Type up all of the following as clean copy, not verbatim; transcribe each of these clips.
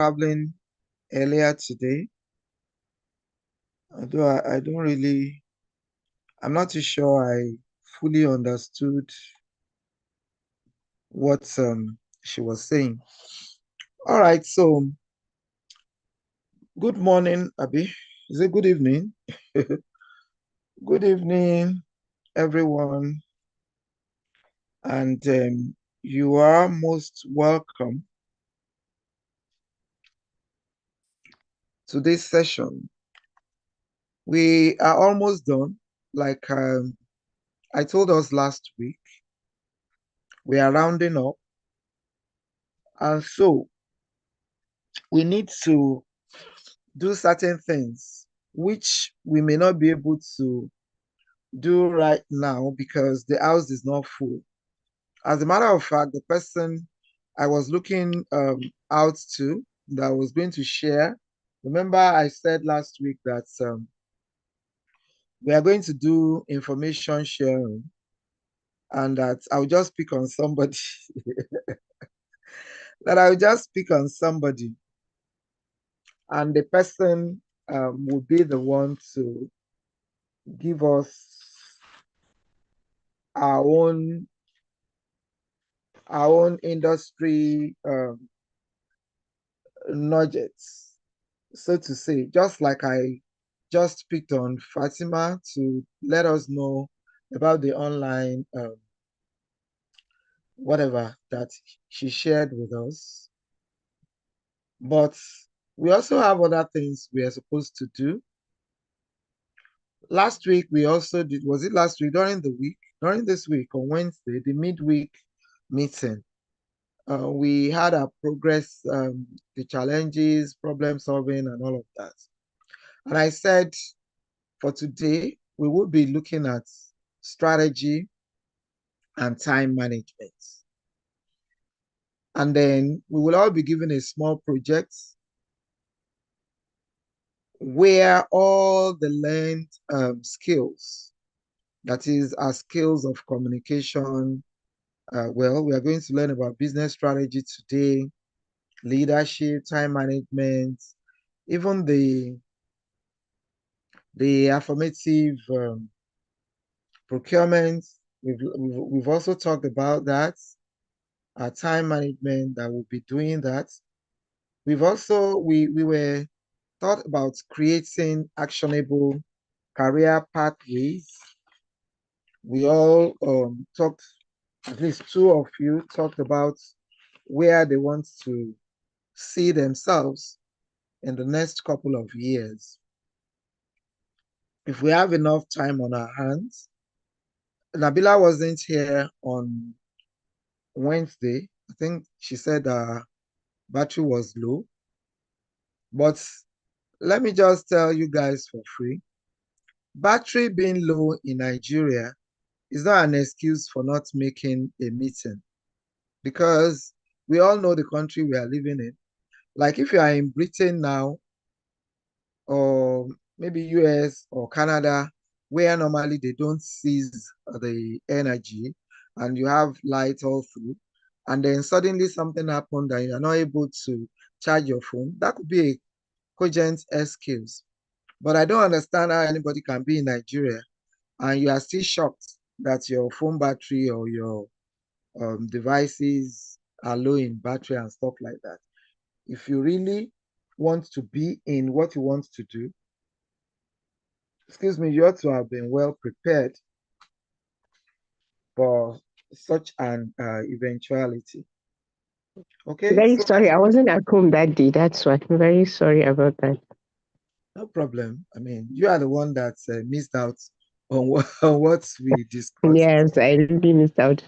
traveling earlier today. Although I don't really, I'm not too sure I fully understood what she was saying. All right, so good morning, Abby. Is it good evening? Good evening, everyone, and you are most welcome to this session. We are almost done. Like I told us last week, we are rounding up, and so we need to do certain things which we may not be able to do right now because the house is not full. As a matter of fact, the person I was looking out to that I was going to share, remember I said last week that we are going to do information sharing and that I'll just pick on somebody, that I'll just pick on somebody and the person will be the one to give us our own industry nuggets, so to say, just like I just picked on Fatima to let us know about the online whatever that she shared with us. But we also have other things we are supposed to do. Last week, we also did, was it last week during the week? During this week on Wednesday, the midweek meeting. We had our progress, the challenges, problem solving, and all of that. And I said for today, we will be looking at strategy and time management. And then we will all be given a small project where all the learned skills, that is, our skills of communication, well, we are going to learn about business strategy today, leadership, time management, even the affirmative procurement. We've also talked about that, our time management that will be doing that. We've also, we were thought about creating actionable career pathways. We all talked, at least two of you talked about where they want to see themselves in the next couple of years. If we have enough time on our hands, Nabila wasn't here on Wednesday. I think she said battery was low. But let me just tell you guys for free, battery being low in Nigeria is not an excuse for not making a meeting because we all know the country we are living in. Like if you are in Britain now, or maybe US or Canada, where normally they don't seize the energy and you have light all through, and then suddenly something happened and you're not able to charge your phone, that could be a cogent excuse. But I don't understand how anybody can be in Nigeria and you are still shocked that your phone battery or your devices are low in battery and stuff like that. If you really want to be in what you want to do, excuse me, you ought to have been well prepared for such an eventuality. Okay, Very so sorry, I wasn't at home that day. That's why. I'm very sorry about that. no problem. I mean, you are the one that missed out on on what we discussed. Yes, I really missed out.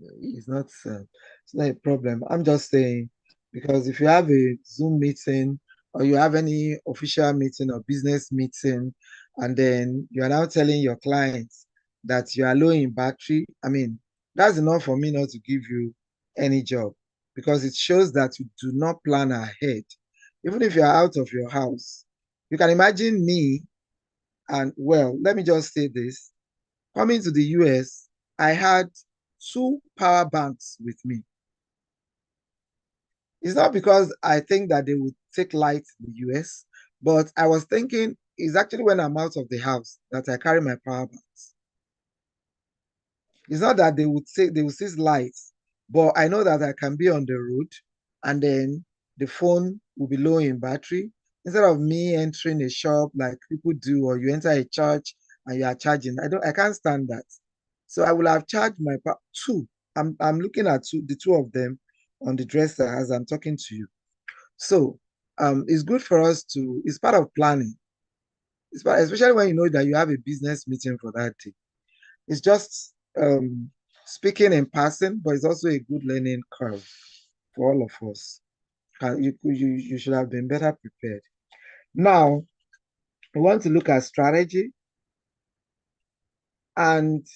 It's not it's not a problem. I'm just saying because if you have a Zoom meeting or you have any official meeting or business meeting, and then you are now telling your clients that you are low in battery, I mean, that's enough for me not to give you any job because it shows that you do not plan ahead. Even if you are out of your house, you can imagine me, and well, let me just say this. Coming to the US, I had two power banks with me. It's not because I think that they would take light in the US, but I was thinking it's actually when I'm out of the house that I carry my power banks. It's not that they would say they will see lights, but I know that I can be on the road and then the phone will be low in battery. Instead of me entering a shop like people do, or you enter a church and you are charging, I can't stand that. So I will have charged my two. I'm looking at the two of them on the dresser as I'm talking to you. So it's good for us to, it's part of planning. Especially when you know that you have a business meeting for that day. It's just speaking in passing, but it's also a good learning curve for all of us. You should have been better prepared. Now, we want to look at strategy, and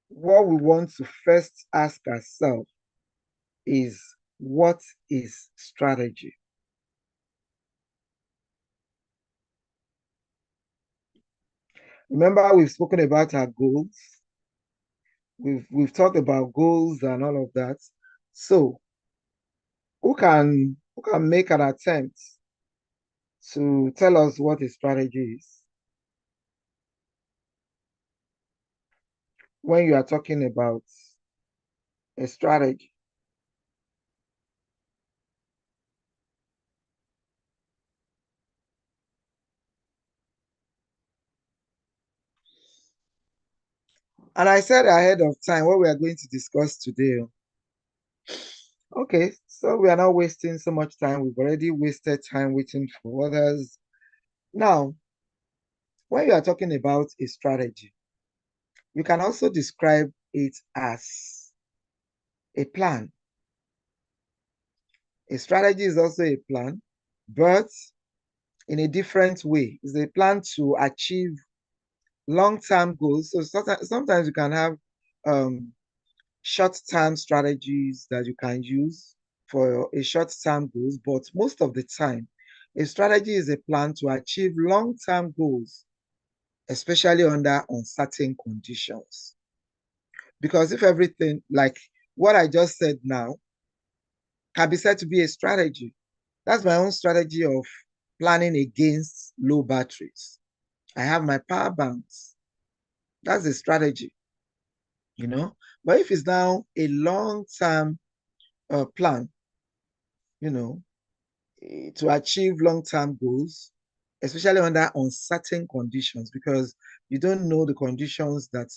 what we want to first ask ourselves is, what is strategy? Remember, we've spoken about our goals. We've talked about goals and all of that. So, who can make an attempt to tell us what a strategy is when you are talking about a strategy? And I said ahead of time what we are going to discuss today. Okay, so we are not wasting so much time. We've already wasted time waiting for others. Now, when you are talking about a strategy, you can also describe it as a plan. A strategy is also a plan, but in a different way. It's a plan to achieve long-term goals. So sometimes you can have um, short-term strategies that you can use for a short-term goals, but most of the time, a strategy is a plan to achieve long-term goals, especially under uncertain conditions. Because if everything, like what I just said now, can be said to be a strategy, that's my own strategy of planning against low batteries. I have my power banks. That's a strategy, you know. But if it's now a long-term plan, you know, to achieve long-term goals, especially under uncertain conditions, because you don't know the conditions that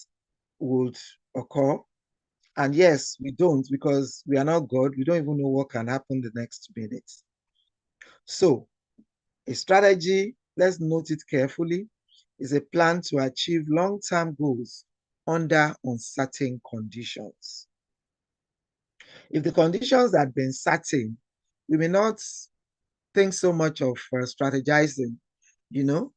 would occur. And yes, we don't, because we are not God. We don't even know what can happen the next minute. So a strategy, let's note it carefully, is a plan to achieve long-term goals under uncertain conditions. If the conditions had been certain, we may not think so much of strategizing, you know.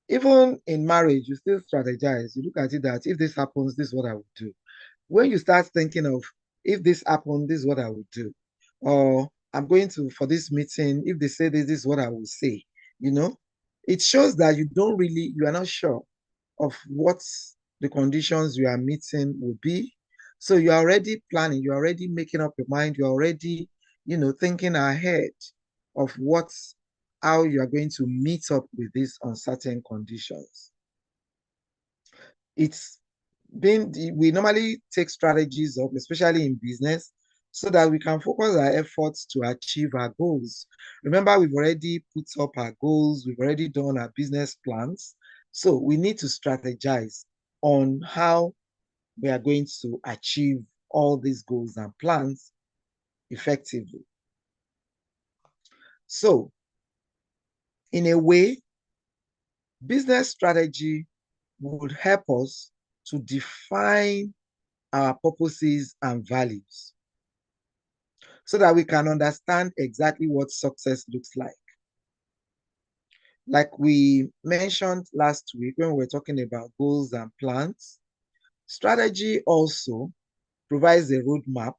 Even in marriage, you still strategize. You look at it that if this happens, this is what I would do. When you start thinking of, if this happened, this is what I would do. Or I'm going to, for this meeting, if they say this is what I will say, you know, it shows that you are not sure of what the conditions you are meeting will be. So you're already planning, you're already making up your mind, you're already, thinking ahead of how you are going to meet up with these uncertain conditions. It's we normally take strategies up, especially in business, so that we can focus our efforts to achieve our goals. Remember, we've already put up our goals, we've already done our business plans. So we need to strategize on how we are going to achieve all these goals and plans effectively. So, in a way, business strategy would help us to define our purposes and values so that we can understand exactly what success looks like. Like we mentioned last week when we were talking about goals and plans, strategy also provides a roadmap.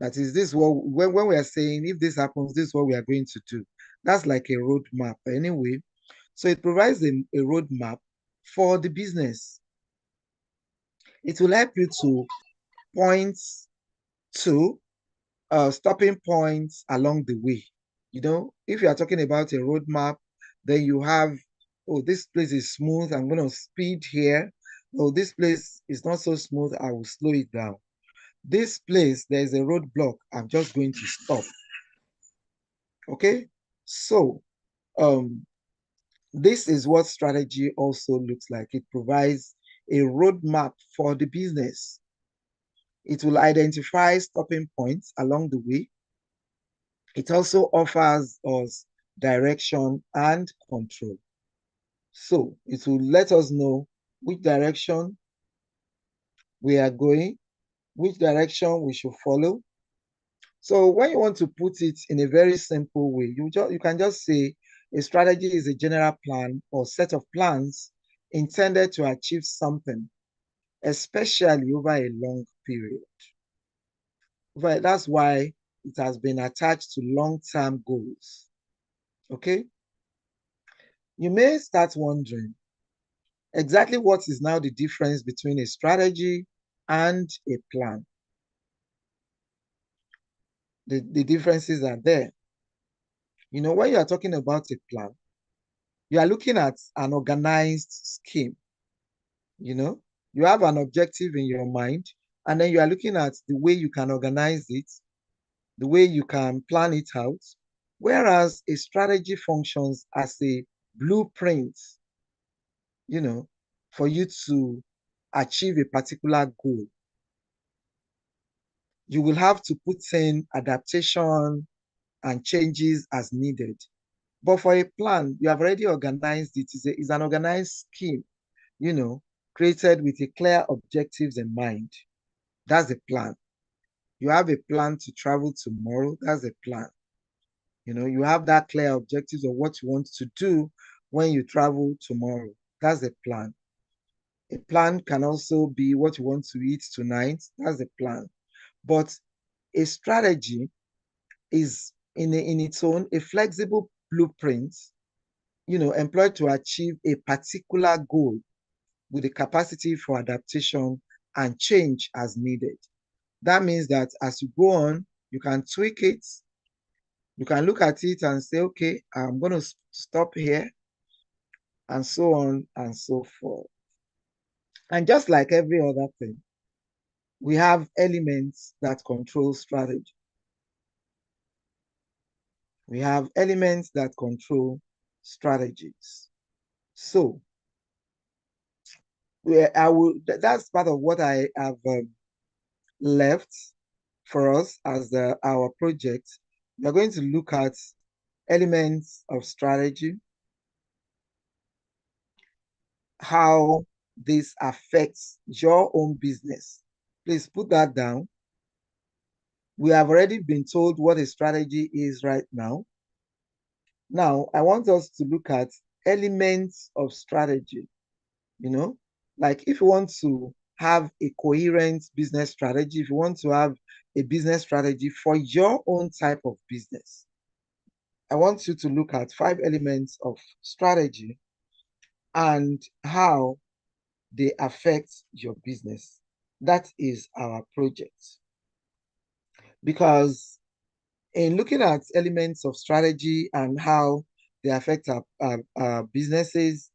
That is, this what when we are saying if this happens, this is what we are going to do. That's like a roadmap anyway. So it provides a roadmap for the business. It will help you to point to stopping points along the way. You know, if you are talking about a roadmap, then you have, oh, this place is smooth, I'm going to speed here. Oh, this place is not so smooth, I will slow it down. This place, there's a roadblock, I'm just going to stop. Okay, so this is what strategy also looks like. It provides a roadmap for the business. It will identify stopping points along the way. It also offers us direction and control. So it will let us know which direction we are going, which direction we should follow. So when you want to put it in a very simple way, you can just say a strategy is a general plan or set of plans intended to achieve something, especially over a long period. Right, that's why it has been attached to long-term goals. Okay? You may start wondering exactly what is now the difference between a strategy and a plan. The differences are there. You know, when you are talking about a plan, you are looking at an organized scheme. You know, you have an objective in your mind, and then you are looking at the way you can organize it, the way you can plan it out. Whereas a strategy functions as a blueprint, you know, for you to achieve a particular goal. You will have to put in adaptation and changes as needed. But for a plan, you have already organized it. It's an organized scheme, you know, created with a clear objectives in mind. That's a plan. You have a plan to travel tomorrow. That's a plan. You know, you have that clear objectives of what you want to do when you travel tomorrow. That's a plan. A plan can also be what you want to eat tonight. That's a plan. But a strategy is in its own a flexible blueprint, you know, employed to achieve a particular goal with the capacity for adaptation and change as needed. That means that as you go on, you can tweak it. You can look at it and say, okay, I'm going to stop here, and so on and so forth. And just like every other thing, we have elements that control strategy. We have elements that control strategies. So that's part of what I have left for us as our project. We're going to look at elements of strategy, how this affects your own business. Please put that down. We have already been told what a strategy is right now. Now, I want us to look at elements of strategy, you know, like if you want to have a coherent business strategy, if you want to have a business strategy for your own type of business, I want you to look at 5 elements of strategy and how they affect your business. That is our project. Because in looking at elements of strategy and how they affect our businesses,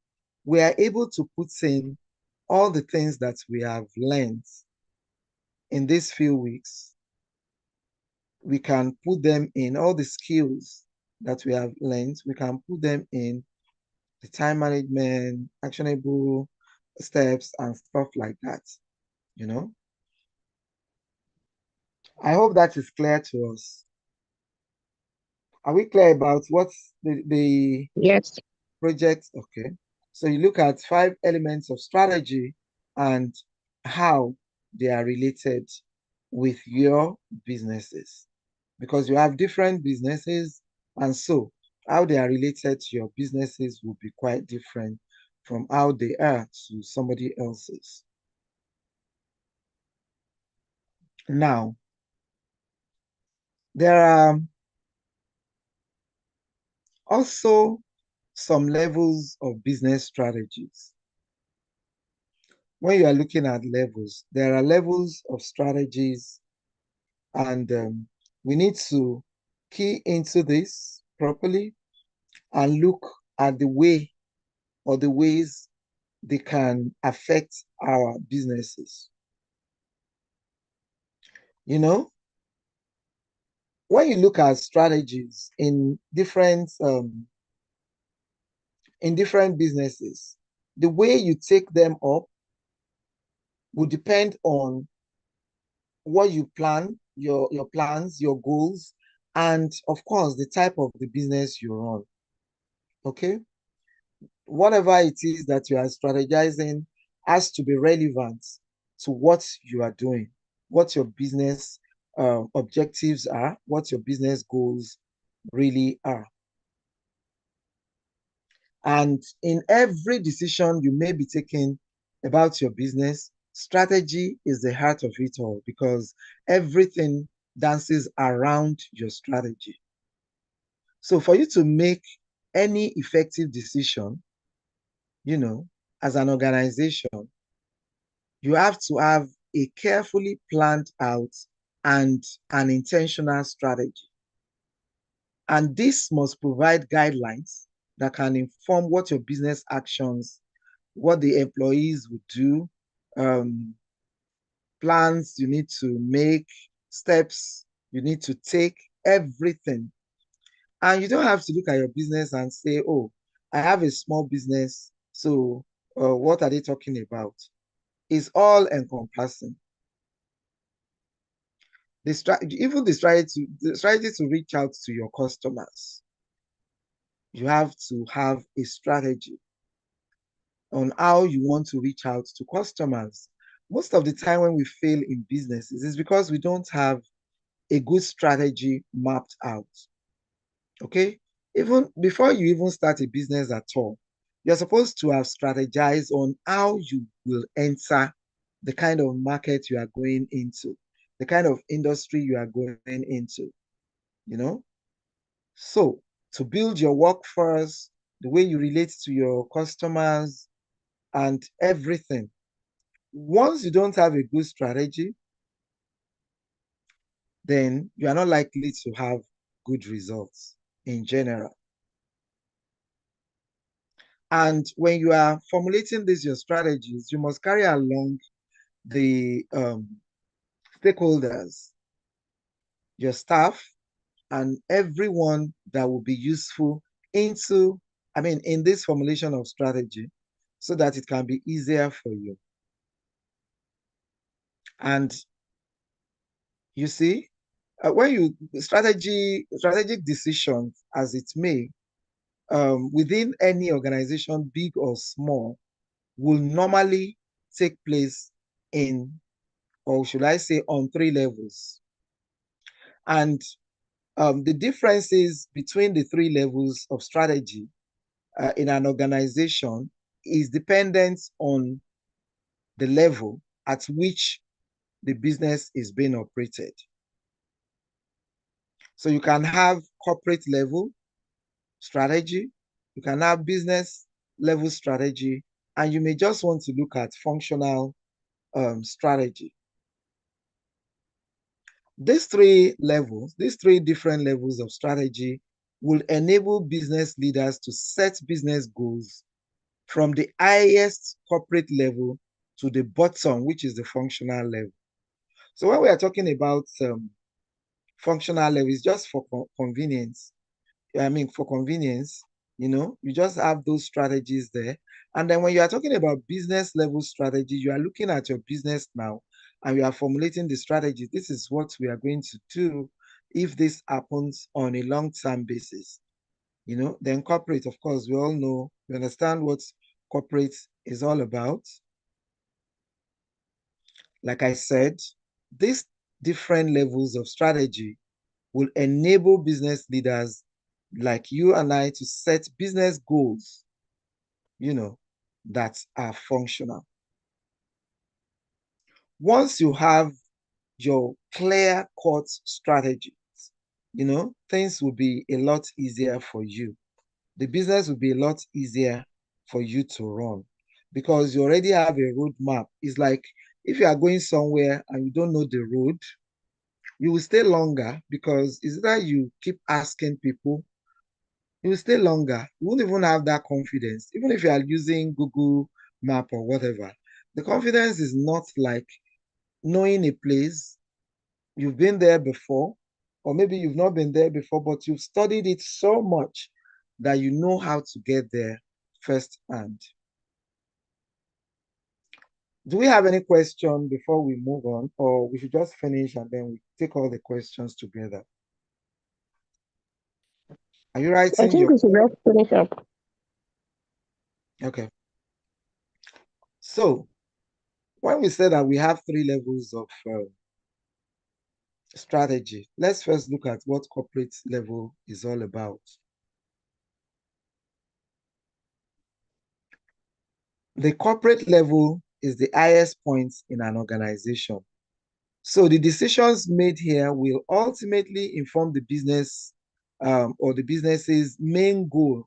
we are able to put in all the things that we have learned in these few weeks. We can put them in all the skills that we have learned. We can put them in the time management, actionable steps, and stuff like that. You know, I hope that is clear to us. Are we clear about what's the Yes. project? Okay. So you look at 5 elements of strategy and how they are related with your businesses, because you have different businesses, and so how they are related to your businesses will be quite different from how they are to somebody else's. Now, there are also some levels of business strategies. When you are looking at levels, there are levels of strategies, and We need to key into this properly and look at the way or the ways they can affect our businesses. You know, when you look at strategies in different businesses, the way you take them up will depend on what you plan, your plans, your goals, and of course the type of the business you run. Okay, whatever it is that you are strategizing has to be relevant to what you are doing, what your business objectives are, what your business goals really are. And in every decision you may be taking about your business, strategy is the heart of it all because everything dances around your strategy. So for you to make any effective decision, you know, as an organization, you have to have a carefully planned out and an intentional strategy. And this must provide guidelines that can inform what your business actions, what the employees would do, um, plans you need to make, steps you need to take, everything. And you don't have to look at your business and say, oh, I have a small business. So what are they talking about? It's all encompassing. Even the strategy to reach out to your customers. You have to have a strategy on how you want to reach out to customers. Most of the time when we fail in businesses is because we don't have a good strategy mapped out. Okay? Even before you even start a business at all, you're supposed to have strategized on how you will enter the kind of market you are going into, the kind of industry you are going into, you know? So to build your workforce, the way you relate to your customers and everything. Once you don't have a good strategy, then you are not likely to have good results in general. And when you are formulating these your strategies, you must carry along the stakeholders, your staff, and everyone that will be useful in this formulation of strategy so that it can be easier for you. And you see, when you strategic decisions as it may, within any organization, big or small, will normally take place in, or should I say, on three levels. And the differences between the three levels of strategy in an organization is dependent on the level at which the business is being operated. So you can have corporate level strategy, you can have business level strategy, and you may just want to look at functional strategy. These three different levels of strategy will enable business leaders to set business goals from the highest corporate level to the bottom, which is the functional level. So when we are talking about functional level, it's just for convenience. For convenience, you just have those strategies there. And then when you are talking about business level strategy, you are looking at your business now and you are formulating the strategy. This is what we are going to do if this happens on a long-term basis. Then corporate, of course, we all know, we understand what corporate is all about. Like I said, these different levels of strategy will enable business leaders like you and I to set business goals, that are functional. Once you have your clear-cut strategies, things will be a lot easier for you. The business will be a lot easier for you to run because you already have a roadmap. It's like if you are going somewhere and you don't know the road, you will stay longer because it's that you keep asking people, you will stay longer. You won't even have that confidence. Even if you are using Google Map or whatever, the confidence is not like knowing a place, you've been there before, or maybe you've not been there before, but you've studied it so much that you know how to get there firsthand. Do we have any question before we move on, or we should just finish and then we take all the questions together? Are you I writing think your... we should just finish up. Okay. So when we say that we have three levels of strategy, let's first look at what corporate level is all about. The corporate level is the highest point in an organization. So the decisions made here will ultimately inform the business or the business's main goal,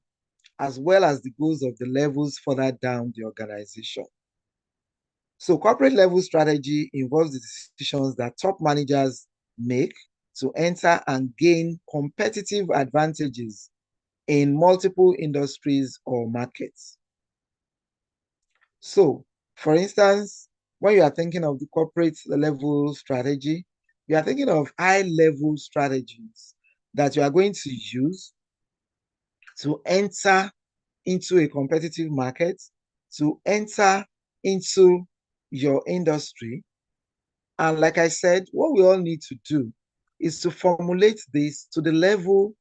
as well as the goals of the levels further down the organization. So corporate level strategy involves the decisions that top managers make to enter and gain competitive advantages in multiple industries or markets. So, for instance, when you are thinking of the corporate level strategy, you are thinking of high level strategies that you are going to use to enter into a competitive market, to enter into your industry. And like I said, what we all need to do is to formulate this to the level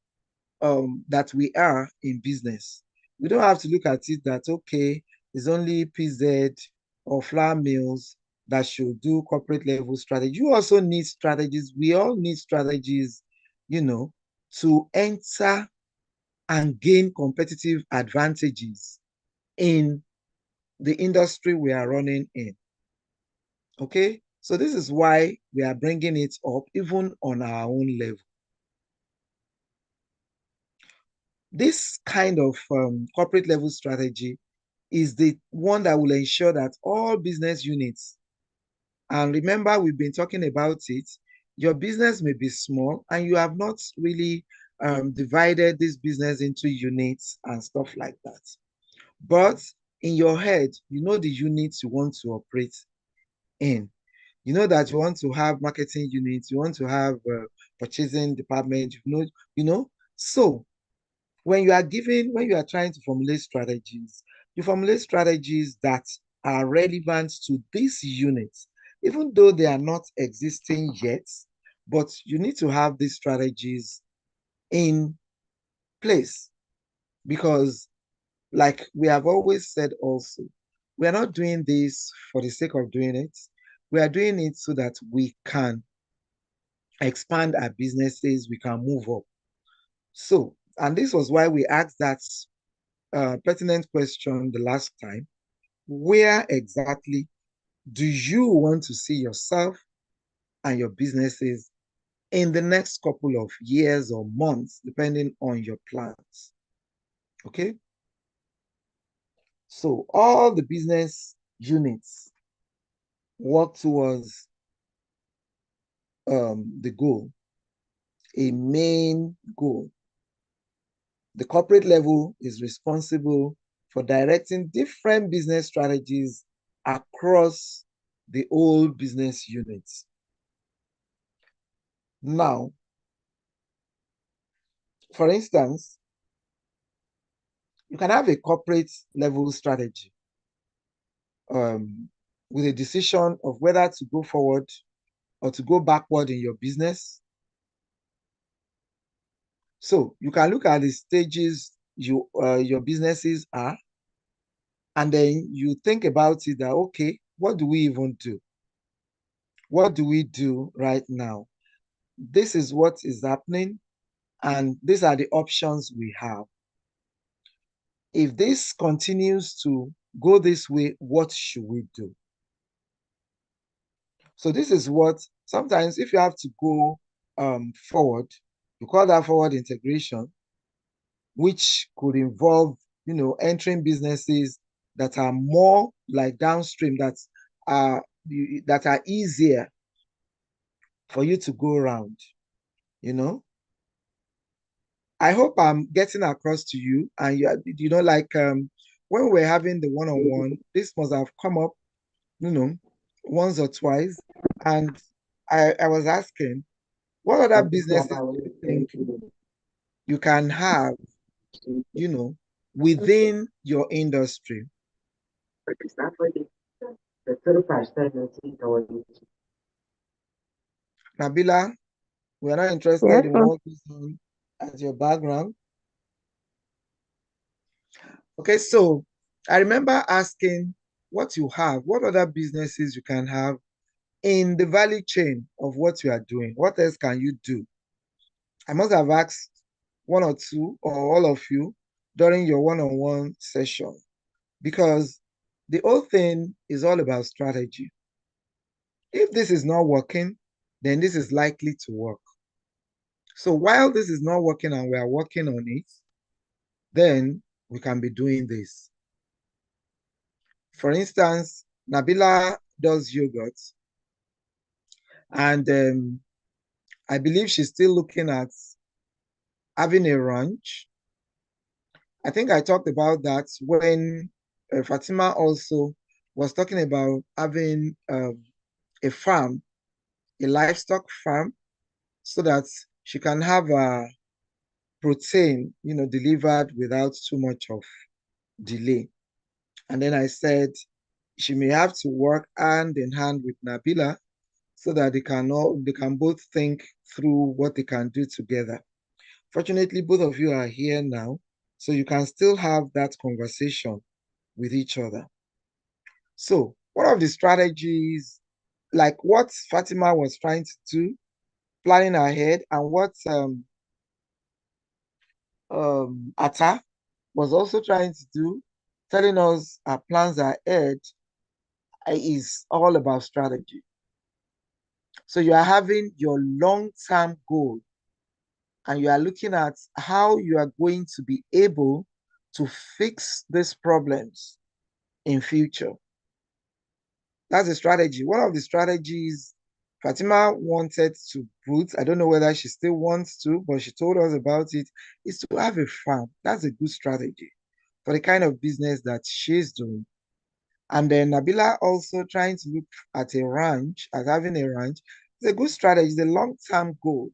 that we are in business. We don't have to look at it that, okay, it's only PZ or flour mills that should do corporate level strategy. You also need strategies. We all need strategies, to enter and gain competitive advantages in the industry we are running in. Okay? So this is why we are bringing it up even on our own level. This kind of corporate level strategy is the one that will ensure that all business units, and remember, we've been talking about it, your business may be small and you have not really divided this business into units and stuff like that. But in your head, you know the units you want to operate in. You know that you want to have marketing units, you want to have purchasing department, So when you are trying to formulate strategies, you formulate strategies that are relevant to these units, even though they are not existing yet, but you need to have these strategies in place because, like we have always said also, we are not doing this for the sake of doing it. We are doing it so that we can expand our businesses, we can move up. So, and this was why we asked that pertinent question the last time. Where exactly do you want to see yourself and your businesses in the next couple of years or months, depending on your plans? Okay. So all the business units work towards the goal, a main goal. The corporate level is responsible for directing different business strategies across the whole business units. Now, for instance, you can have a corporate level strategy with a decision of whether to go forward or to go backward in your business. So you can look at the stages your businesses are, and then you think about it that, okay, what do we even do? What do we do right now? This is what is happening, and these are the options we have. If this continues to go this way, what should we do? So this is what, sometimes if you have to go forward, you call that forward integration, which could involve, entering businesses that are more like downstream, that are easier for you to go around, you know. I hope I'm getting across to you, and like when we're having the one-on-one, this must have come up, you know, once or twice. And I was asking, what other businesses do you think you can have, you know, within your industry? Nabila, we are not interested Yes, in ma'am. what goes on as your background. Okay, so I remember asking what you have, what other businesses you can have in the value chain of what you are doing. What else can you do? I must have asked one or two or all of you during your one-on-one session because the whole thing is all about strategy. If this is not working, then this is likely to work. So while this is not working and we are working on it, then we can be doing this. For instance, Nabila does yogurt, and I believe she's still looking at having a ranch. I think I talked about that when Fatima also was talking about having a farm, a livestock farm, so that she can have a protein, delivered without too much of delay. And then I said she may have to work hand in hand with Nabila so that they can both think through what they can do together. Fortunately, both of you are here now, so you can still have that conversation with each other. So, one of the strategies, like what Fatima was trying to do, planning ahead, and what Atta was also trying to do, telling us our plans ahead, is all about strategy. So, you are having your long-term goal and you are looking at how you are going to be able to fix these problems in future. That's a strategy. One of the strategies Fatima wanted to put, I don't know whether she still wants to, but she told us about it, is to have a farm. That's a good strategy for the kind of business that she's doing. And then Nabila also trying to look at a ranch, at having a ranch. It's a good strategy, it's a long-term goal.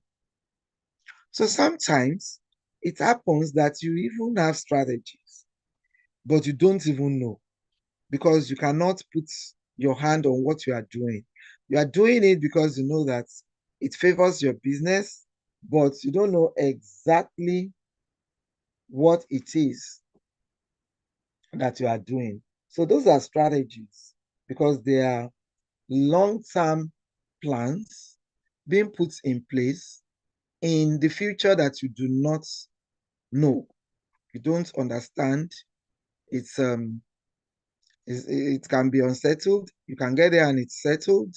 So sometimes it happens that you even have strategies, but you don't even know because you cannot put your hand on what you are doing. You are doing it because you know that it favors your business, but you don't know exactly what it is that you are doing. So those are strategies because they are long-term plans being put in place in the future that you do not know, you don't understand. It can be unsettled. You can get there and it's settled,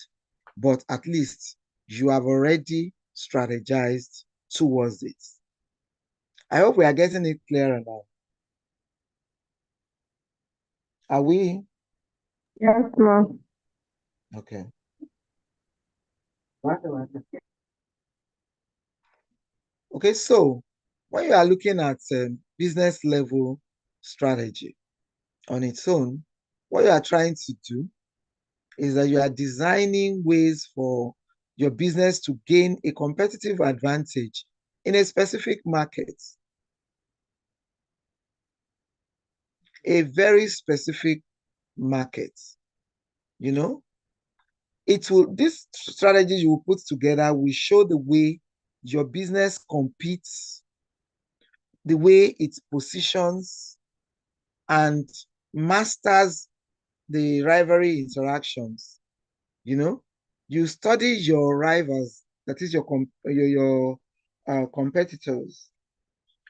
but at least you have already strategized towards it. I hope we are getting it clearer now. Are we? Yes, ma'am. Okay. Okay, so when you are looking at business level strategy on its own, what you are trying to do is that you are designing ways for your business to gain a competitive advantage in a specific market, a very specific market. You know, this strategy you will put together will show the way your business competes, the way it positions and masters the rivalry interactions. You know, you study your rivals, that is your competitors.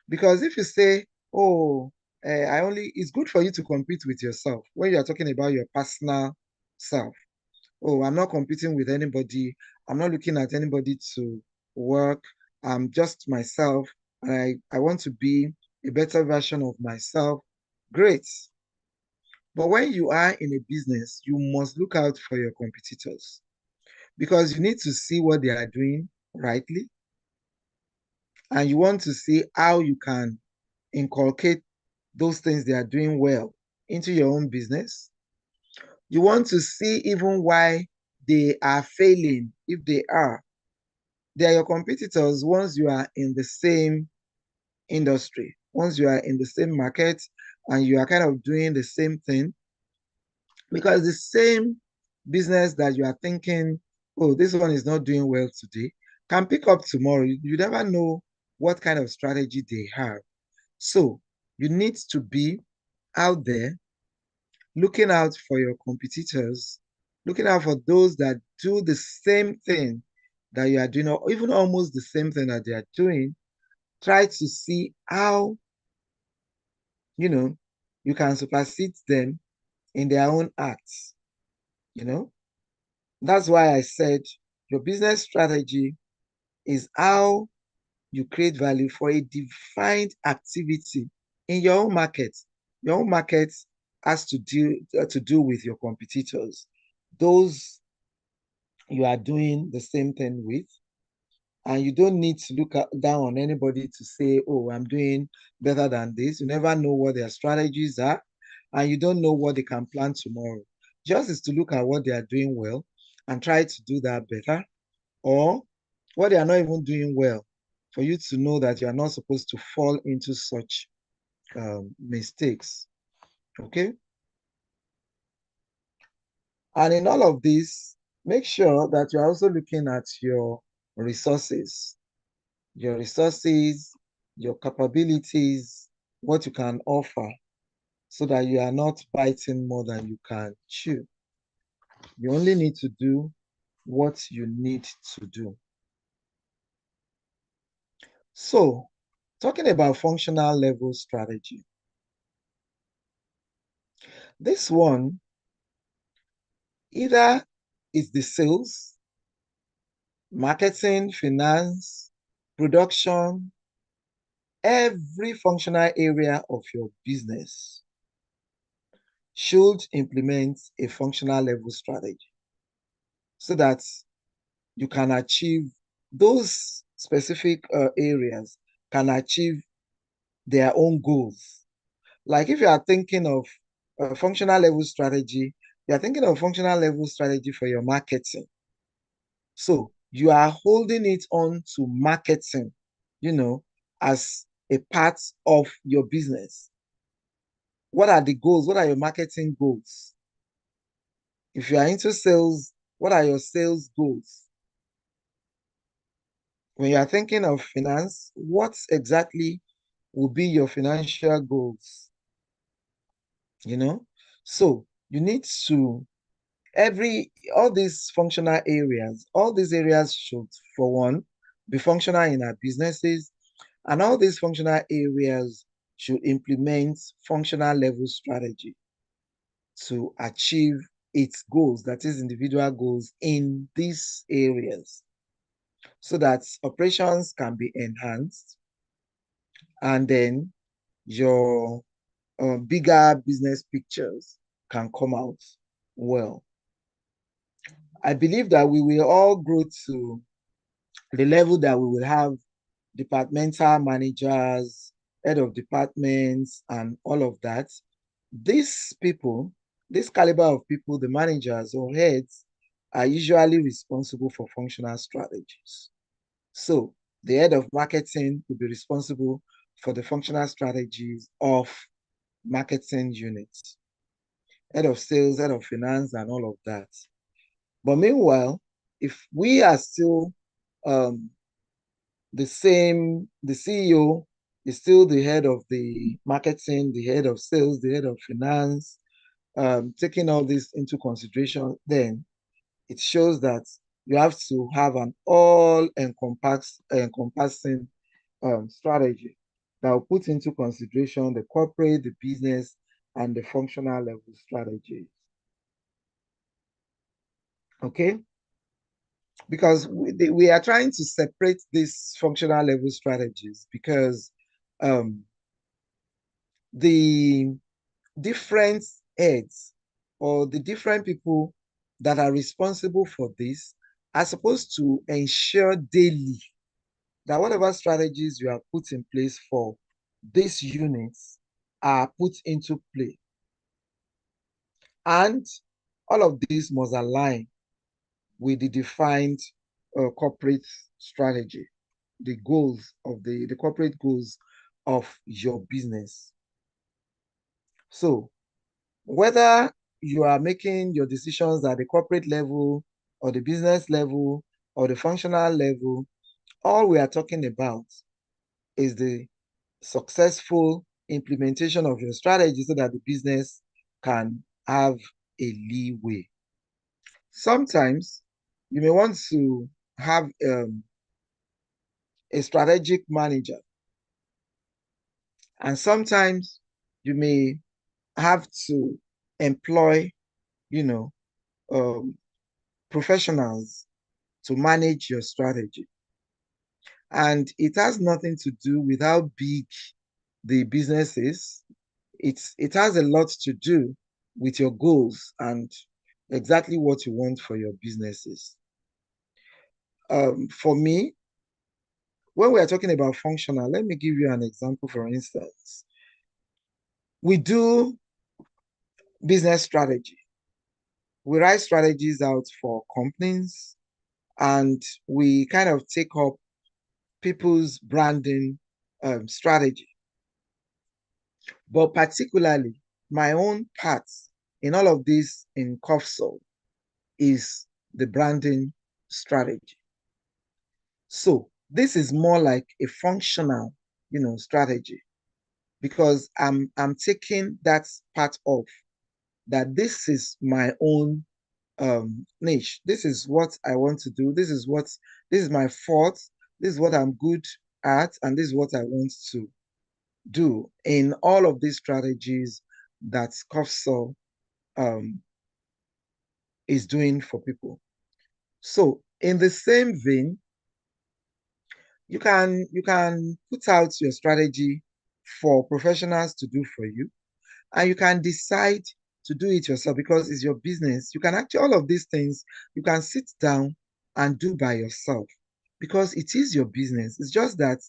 Because if you say, oh, it's good for you to compete with yourself when you are talking about your personal self. Oh, I'm not competing with anybody. I'm not looking at anybody to work. I'm just myself. And I want to be a better version of myself. Great. But when you are in a business, you must look out for your competitors. because you need to see what they are doing rightly, and you want to see how you can inculcate those things they are doing well into your own business. You want to see even why they are failing, if they are. They are your competitors once you are in the same industry, once you are in the same market and you are kind of doing the same thing, because the same business that you are thinking, oh, this one is not doing well today, can pick up tomorrow. You never know what kind of strategy they have. So you need to be out there looking out for your competitors, looking out for those that do the same thing that you are doing, or even almost the same thing that they are doing. Try to see how, you know, you can supersede them in their own acts, you know. That's why I said your business strategy is how you create value for a defined activity in your own market. Your own market has to do with your competitors, those you are doing the same thing with, and you don't need to look down on anybody to say, oh, I'm doing better than this. You never know what their strategies are, and you don't know what they can plan tomorrow. Just is to look at what they are doing well and try to do that better, or what they are not even doing well, for you to know that you are not supposed to fall into such mistakes. Okay. And in all of this, make sure that you're also looking at resources, your resources, your capabilities, what you can offer, so that you are not biting more than you can chew. You only need to do what you need to do. So, talking about functional level strategy, this one either is the sales, marketing, finance, production, every functional area of your business should implement a functional level strategy so that you can achieve those specific areas, can achieve their own goals. Like if you are thinking of a functional level strategy, you are thinking of functional level strategy for your marketing. So you are holding it on to marketing, as a part of your business. What are the goals? What are your marketing goals? If you are into sales, what are your sales goals? When you are thinking of finance, what exactly will be your financial goals? So you need to all these functional areas, all these areas should, for one, be functional in our businesses, and all these functional areas should implement functional level strategy to achieve its goals, that is individual goals in these areas, so that operations can be enhanced, and then your bigger business pictures can come out well. I believe that we will all grow to the level that we will have departmental managers, head of departments, and all of that. These people, this caliber of people, the managers or heads, are usually responsible for functional strategies. So the head of marketing will be responsible for the functional strategies of marketing units, head of sales, head of finance, and all of that. But meanwhile, if we are still the CEO is still the head of the marketing, the head of sales, the head of finance, taking all this into consideration, then it shows that you have to have an encompassing strategy that will put into consideration the corporate, the business, and the functional level strategies. Okay? Because we are trying to separate these functional level strategies because the different heads or the different people that are responsible for this are supposed to ensure daily that whatever strategies you have put in place for these units are put into play. And all of these must align with the defined corporate strategy, the goals of the corporate goals of your business. So whether you are making your decisions at the corporate level or the business level or the functional level, all we are talking about is the successful implementation of your strategy so that the business can have a leeway. Sometimes you may want to have a strategic manager, and sometimes you may have to employ, you know, um, professionals to manage your strategy. And it has nothing to do with how big the business is. It has a lot to do with your goals and exactly what you want for your businesses. For me, when we are talking about functional, let me give you an example. For instance, we do business strategy. We write strategies out for companies and we kind of take up people's branding strategy. But particularly, my own part in all of this in COFSOL is the branding strategy. So this is more like a functional, strategy because I'm taking that part of that this is my own niche. This is what I want to do. This is my fault. This is what I'm good at, and this is what I want to do in all of these strategies that COFSOL is doing for people. So in the same vein, you can put out your strategy for professionals to do for you, and you can decide to do it yourself because it's your business. You can actually all of these things you can sit down and do by yourself because it is your business. It's just that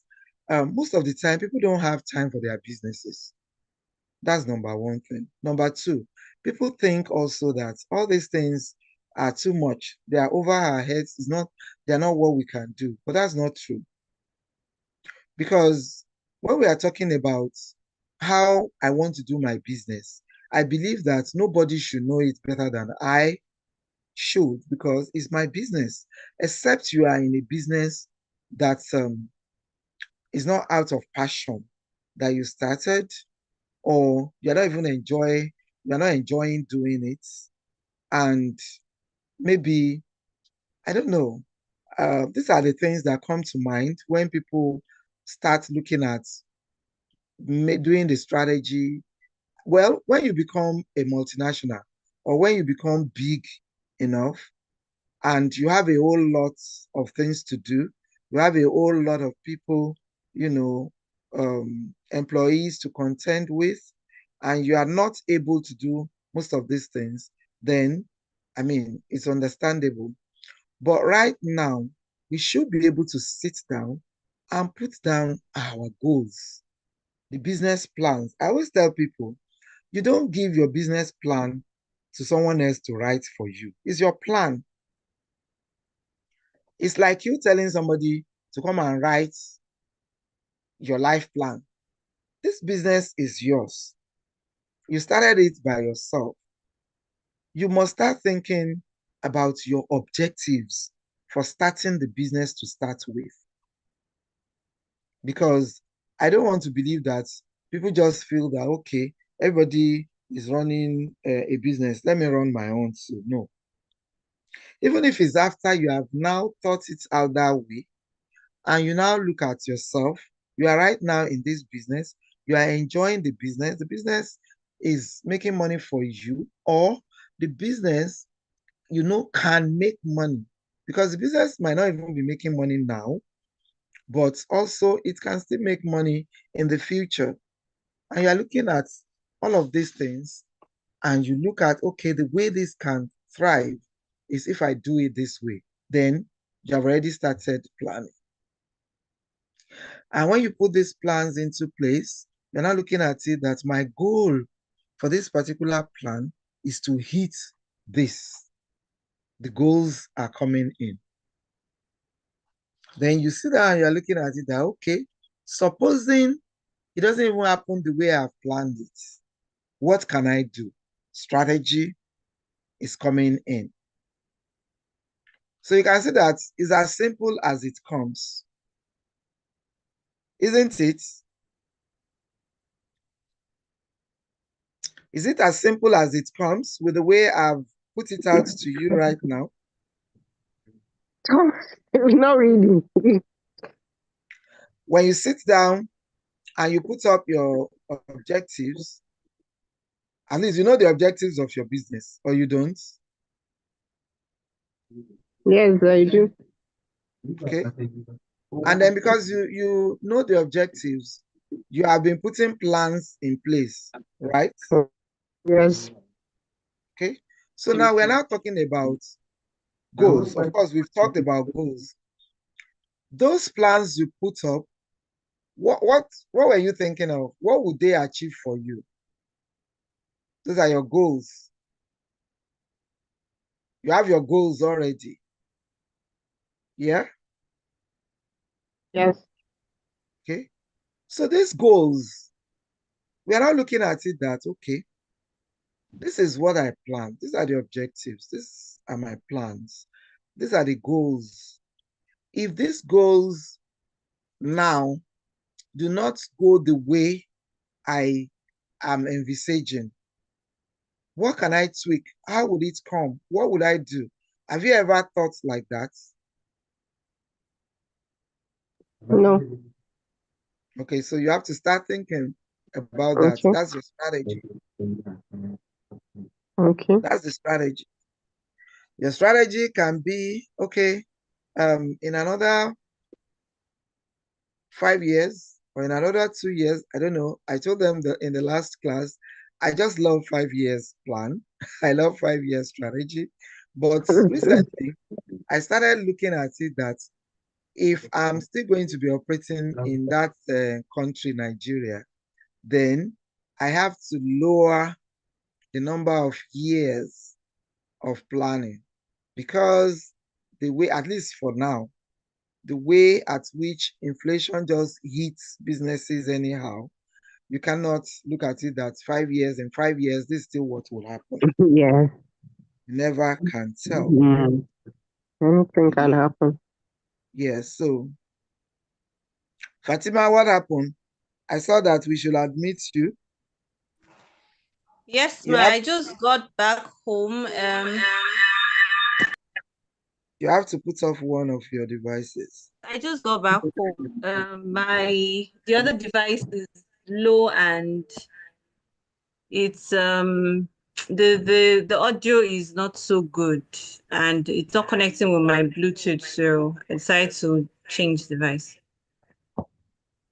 most of the time people don't have time for their businesses. That's number one thing. Number two, people think also that all these things are too much. They are over our heads. They're not what we can do. But that's not true. Because when we are talking about how I want to do my business, I believe that nobody should know it better than I should because it's my business. Except you are in a business that is not out of passion that you started, or you're not enjoying doing it, and maybe I don't know. These are the things that come to mind when people start looking at doing the strategy. Well, when you become a multinational or when you become big enough and you have a whole lot of things to do, you have a whole lot of people, employees to contend with, and you are not able to do most of these things, then, I mean, it's understandable. But right now, we should be able to sit down and put down our goals, the business plans. I always tell people, you don't give your business plan to someone else to write for you. It's your plan. It's like you telling somebody to come and write your life plan. This business is yours. You started it by yourself. You must start thinking about your objectives for starting the business to start with. Because I don't want to believe that people just feel that, okay, everybody is running a business. Let me run my own too. No. Even if it's after you have now thought it out that way, and you now look at yourself, you are right now in this business, you are enjoying the business is making money for you, or the business, can make money because the business might not even be making money now, but also it can still make money in the future. And you're looking at all of these things and you look at, okay, the way this can thrive is if I do it this way. then you have already started planning. And when you put these plans into place, you're now looking at it that my goal for this particular plan is to hit this. The goals are coming in. Then you sit down and you're looking at it that, okay, supposing it doesn't even happen the way I've planned it, what can I do? Strategy is coming in. So you can see that it's as simple as it comes, isn't it? Is it as simple as it comes with the way I've put it out to you right now? Not really. When you sit down and you put up your objectives, at least you know the objectives of your business, or you don't? Yes, I do. Okay. And then because you know the objectives, you have been putting plans in place, right? Yes. Okay. So now we're now talking about goals. Of course, we've talked about goals. Those plans you put up, what were you thinking of? What would they achieve for you? Those are your goals. You have your goals already. Yeah. Yes. Okay. So these goals, we are now looking at it that, okay, this is what I planned. These are the objectives. These are my plans. These are the goals. If these goals now do not go the way I am envisaging, what can I tweak? How would it come? What would I do? Have you ever thought like that? No. Okay, so you have to start thinking about that. Okay. That's your strategy. Okay. That's the strategy. Your strategy can be, okay, in another 5 years or in another 2 years, I don't know. I told them that in the last class, I just love 5 years plan. I love 5 years strategy. But recently, I started looking at it that if I'm still going to be operating in that country, Nigeria, then I have to lower the number of years of planning because the way, at least for now, the way at which inflation just hits businesses anyhow, you cannot look at it that 5 years, in 5 years, this is still what will happen. Yes. You never can tell. Anything can happen. Yes, so Fatima, what happened? I saw that we should admit you. Yes, You ma. have I just got back home. you have to put off one of your devices. I just got back home. The other device is low and it's the audio is not so good and it's not connecting with my Bluetooth, so I decided to change device.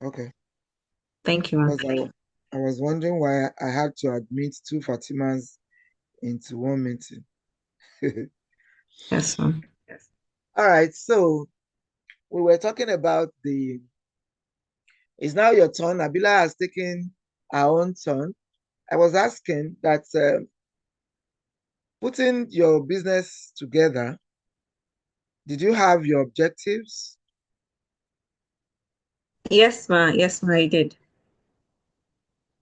Okay. Thank you, ma. Because I was wondering why I had to admit two Fatimas into one meeting. Yes, ma. All right, so we were talking about it's now your turn. Nabila has taken her own turn. I was asking that putting your business together, did you have your objectives? Yes, ma. Yes, ma, I did.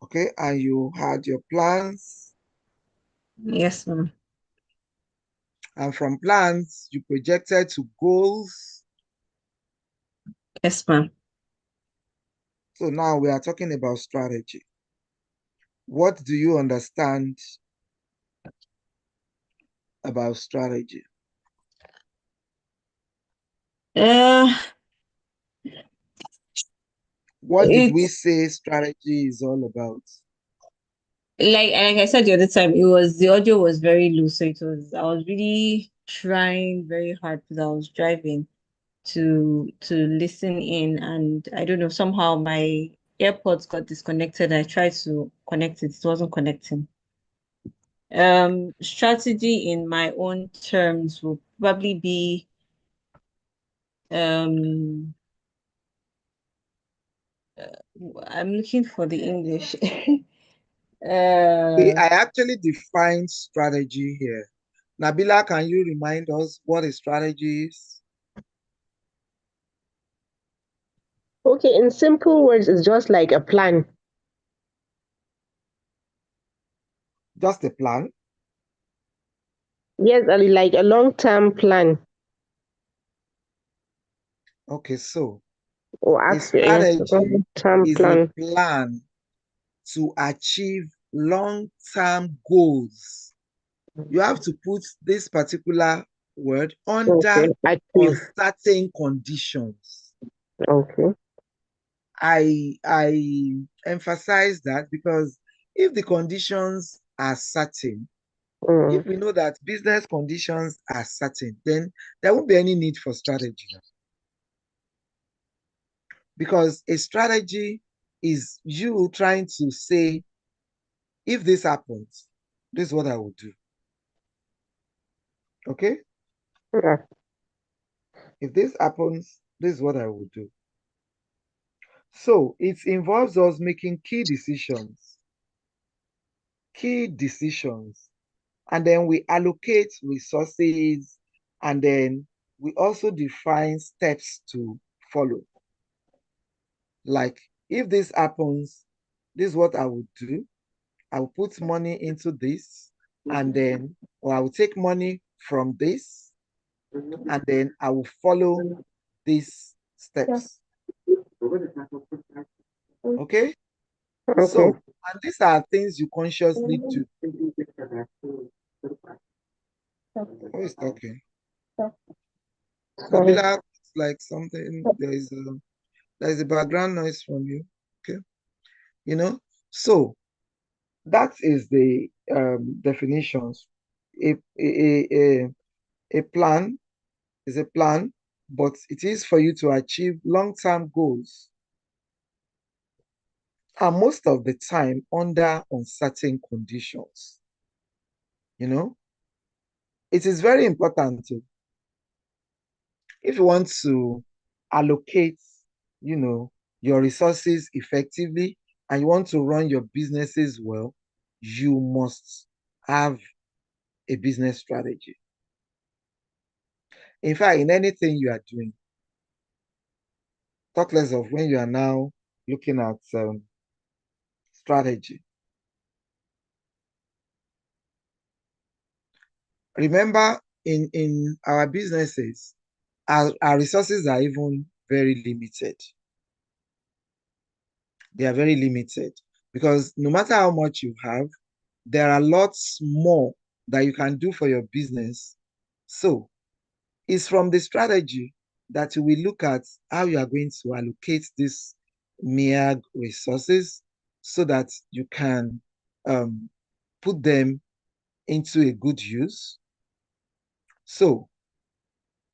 Okay, and you had your plans, Yes, ma. and from plans, you projected to goals. Yes, ma. So now we are talking about strategy. What do you understand about strategy? Uh, What did we it's say strategy is all about? like I said the other time, the audio was very low, so I was really trying very hard because I was driving to listen in, and I don't know, somehow my AirPods got disconnected. I tried to connect it, it wasn't connecting. Strategy in my own terms will probably be um I'm looking for the English. I uh actually defined strategy here. Nabila, can you remind us what a strategy is? Okay, in simple words, it's just like a plan. Just a plan. Yes, like a long-term plan Okay, so or a yes, strategy long-term is a plan. plan to achieve long-term goals. You have to put this particular word under Okay, achieve. uncertain conditions. Okay. I emphasize that because if the conditions are certain, Mm, if we know that business conditions are certain, then there won't be any need for strategy. Because a strategy is you trying to say, if this happens, this is what I will do. Okay? yeah. If this happens, this is what I will do. So it involves us making key decisions, and then we allocate resources, and then we also define steps to follow. Like, if this happens, this is what I would do. I will put money into this, and then, or I will take money from this, and then I will follow these steps. Okay? Okay. So, and these are things you consciously do. Who is talking? Sorry. Nabila, it's like something, there is a background noise from you. Okay? You know? So, that is the definitions. A, a, a, a plan is a plan, but it is for you to achieve long-term goals, and most of the time under uncertain conditions. You know, it is very important to, if you want to allocate, your resources effectively, and you want to run your businesses well, you must have a business strategy. In fact, in anything you are doing, talk less of when you are now looking at strategy. Remember, in our businesses, our resources are even very limited. They are very limited because no matter how much you have, there are lots more that you can do for your business. So it's from the strategy that you will look at how you are going to allocate these mere resources so that you can um, put them into a good use. So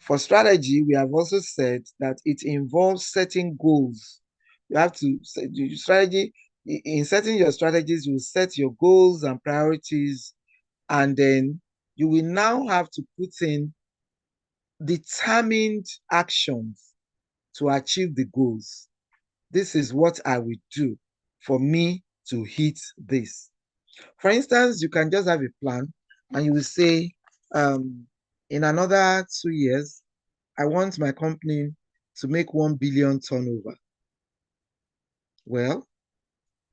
for strategy, we have also said that it involves setting goals. You have to set your strategy. In setting your strategies, you set your goals and priorities, and then you will now have to put in determined actions to achieve the goals. This is what I will do for me to hit this. For instance, you can just have a plan and you will say, in another 2 years, I want my company to make 1 billion turnover. Well,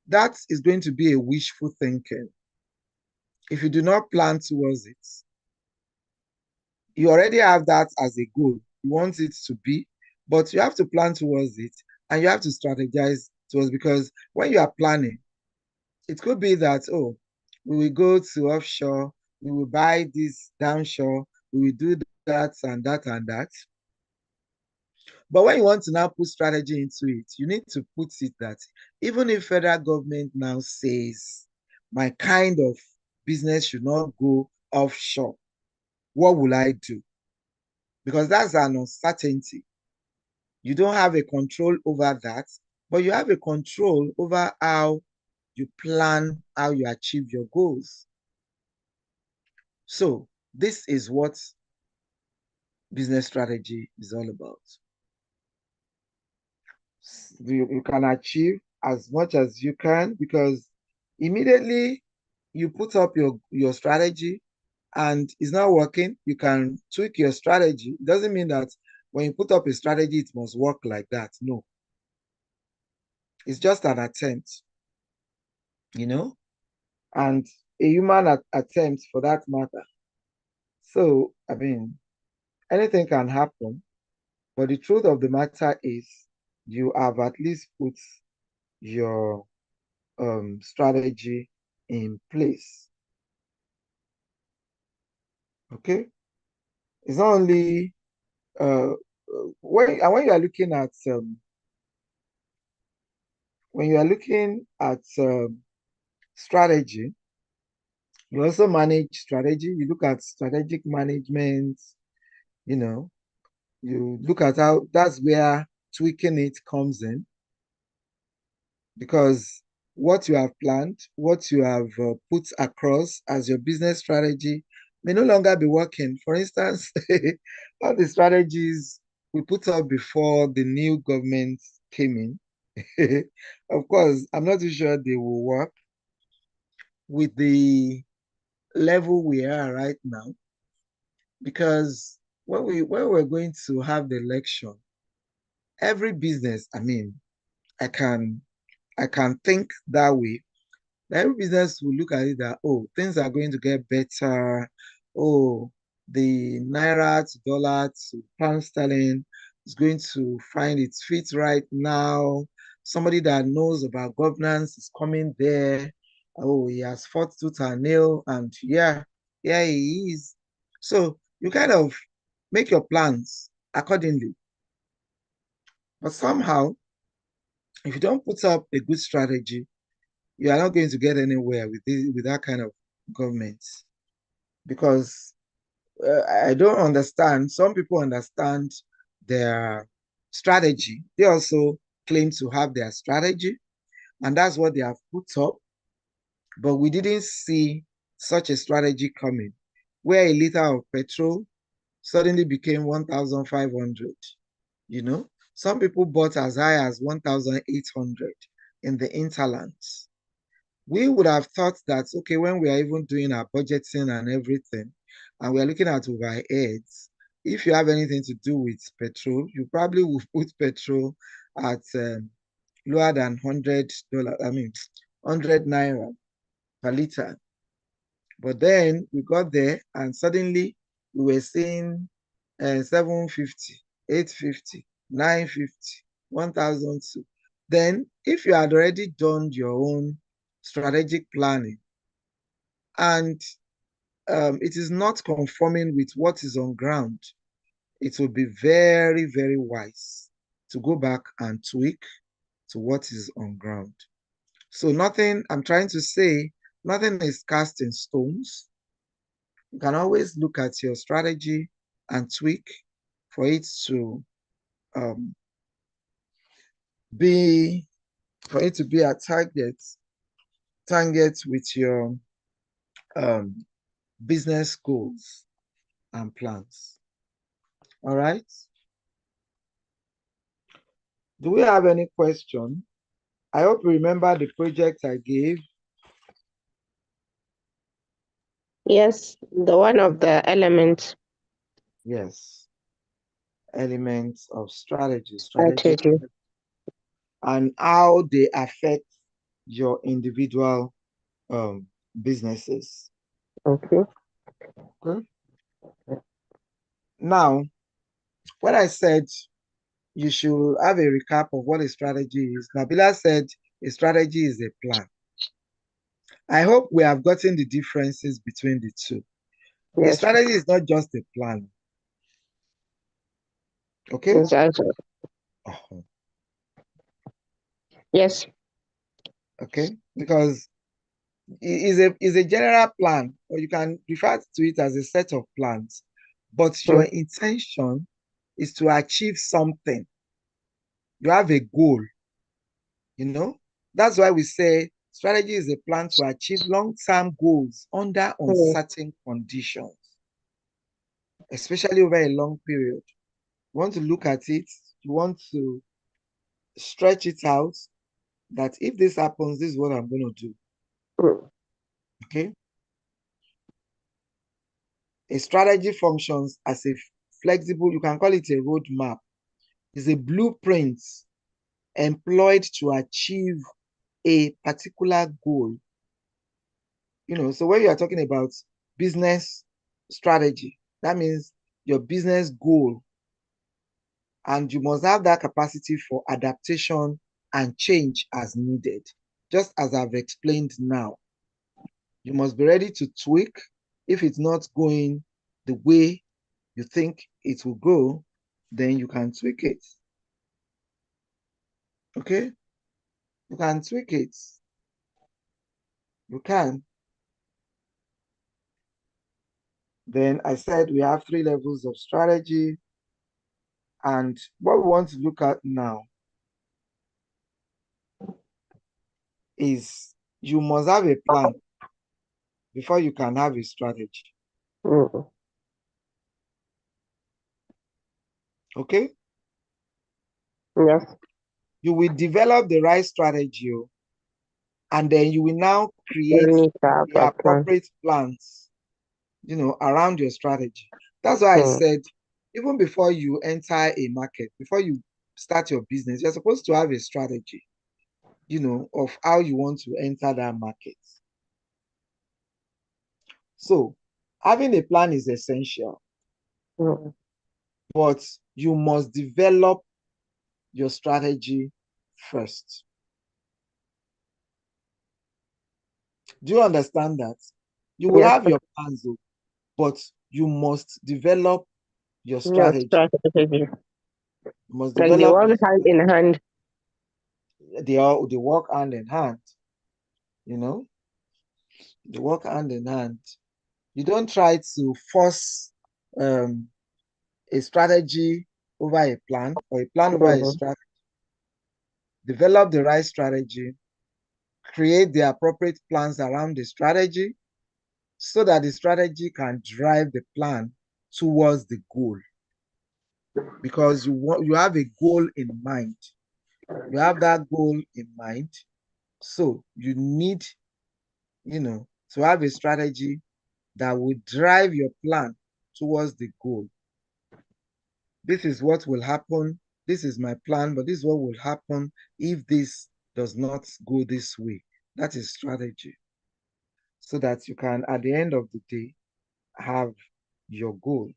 that is going to be a wishful thinking. If you do not plan towards it, you already have that as a goal. You want it to be, but you have to plan towards it, and you have to strategize towards, because when you are planning, it could be that, oh, we will go to offshore, we will buy this downshore, we will do that and that and that. But when you want to now put strategy into it, you need to put it that even if federal government now says my kind of business should not go offshore, what will I do? Because that's an uncertainty. You don't have a control over that, but you have a control over how you plan, how you achieve your goals. So this is what business strategy is all about. you can achieve as much as you can, because immediately you put up your strategy and it's not working, you can tweak your strategy. It doesn't mean that when you put up a strategy, it must work like that. No, it's just an attempt, and a human attempt for that matter. So, I mean, anything can happen, but the truth of the matter is you have at least put your strategy in place. Okay, it's not only when you are looking at strategy, you also manage strategy. You look at strategic management. You know, you look at how that's where tweaking it comes in, because what you have planned, what you have put across as your business strategy may no longer be working. For instance, all the strategies we put up before the new government came in, of course, I'm not too sure they will work with the level we are right now, because when we're going to have the election, every business, I mean, I can I can think that way. Every business will look at it that, oh, things are going to get better. Oh, the naira to dollar to pound sterling is going to find its feet right now. Somebody that knows about governance is coming there. Oh, he has fought tooth and nail, and yeah, he is. So you kind of make your plans accordingly. But somehow, if you don't put up a good strategy, you are not going to get anywhere with that kind of government, because I don't understand. Some people understand their strategy. They also claim to have their strategy, and that's what they have put up. But we didn't see such a strategy coming, where a liter of petrol suddenly became 1,500. Some people bought as high as 1,800 in the interlands. We would have thought that, okay, when we are even doing our budgeting and everything, and we are looking at overheads, if you have anything to do with petrol, you probably will put petrol at lower than $100, I mean, 100 naira per liter. But then we got there and suddenly we were seeing 750, 850, 950, 1,002. Then if you had already done your own strategic planning and it is not conforming with what is on ground, it will be very, very wise to go back and tweak to what is on ground. So nothing, I'm trying to say, nothing is cast in stones. You can always look at your strategy and tweak for it to um, be a target with your business goals and plans. All right. Do we have any question? I hope you remember the project I gave. Yes, the one of the elements. Yes. Elements of strategy, Strategy. and how they affect your individual businesses. Okay. Okay. Now, when I said you should have a recap of what a strategy is, Nabila said a strategy is a plan. I hope we have gotten the differences between the two. A Yes. strategy is not just a plan. Okay? Exactly. Uh-huh. Yes. Okay? Because it is a general plan, or you can refer to it as a set of plans, but your intention is to achieve something. You have a goal, That's why we say strategy is a plan to achieve long-term goals under uncertain conditions, especially over a long period. You want to look at it, you want to stretch it out that if this happens, this is what I'm going to do. Mm. Okay. A strategy functions as a flexible, you can call it a roadmap. It's a blueprint employed to achieve a particular goal. So when you are talking about business strategy, that means your business goal, and you must have that capacity for adaptation and change as needed. Just as I've explained now, you must be ready to tweak if it's not going the way you think it will go, then you can tweak it. Okay? You can tweak it. You can. Then I said we have 3 levels of strategy. And what we want to look at now is you must have a plan before you can have a strategy. Mm. Okay? Yes. You will develop the right strategy, and then you will now You create need to have the a plan. appropriate plans, around your strategy. That's why I Mm. said, even before you enter a market, before you start your business, you're supposed to have a strategy, of how you want to enter that market. So having a plan is essential, Mm. but you must develop your strategy first. Do you understand that? You will Yes, have sir. your plans, but you must develop your Your strategy. strategy. You must Like they develop work hand in hand. they work hand in hand, they work hand in hand. You don't try to force a strategy over a plan, or a plan over a Mm. strategy. Develop the right strategy, create the appropriate plans around the strategy so that the strategy can drive the plan towards the goal. Because you have a goal in mind. You have that goal in mind. So you need, to have a strategy that will drive your plan towards the goal. This is what will happen. This is my plan, but this is what will happen if this does not go this way. That is strategy. So that you can, at the end of the day, have your goal.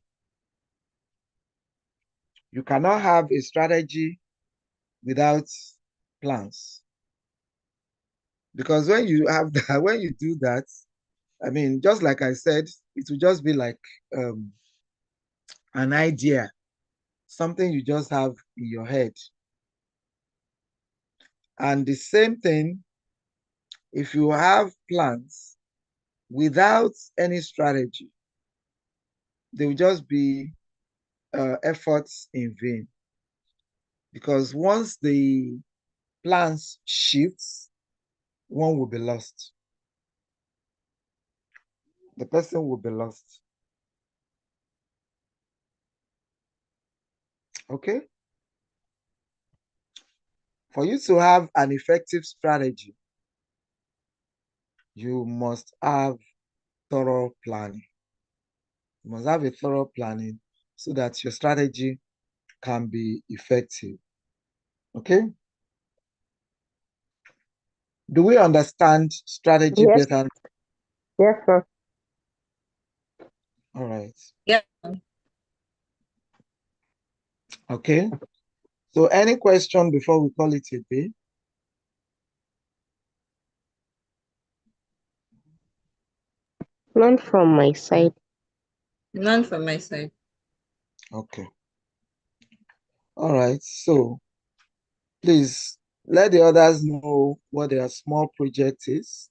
You cannot have a strategy without plans. Because when you have that, when you do that, I mean, just like I said, it will just be like an idea, something you just have in your head. And the same thing, if you have plans without any strategy, they will just be efforts in vain. Because once the plans shifts, one will be lost. The person will be lost. Okay? For you to have an effective strategy, you must have thorough planning. You must have a thorough planning so that your strategy can be effective. Okay? Do we understand strategy Yes. better? Yes, sir. All right. Yeah. Okay. So any question before we call it a day? None from my side. None from my side. Okay. All right. So please let the others know what their small project is.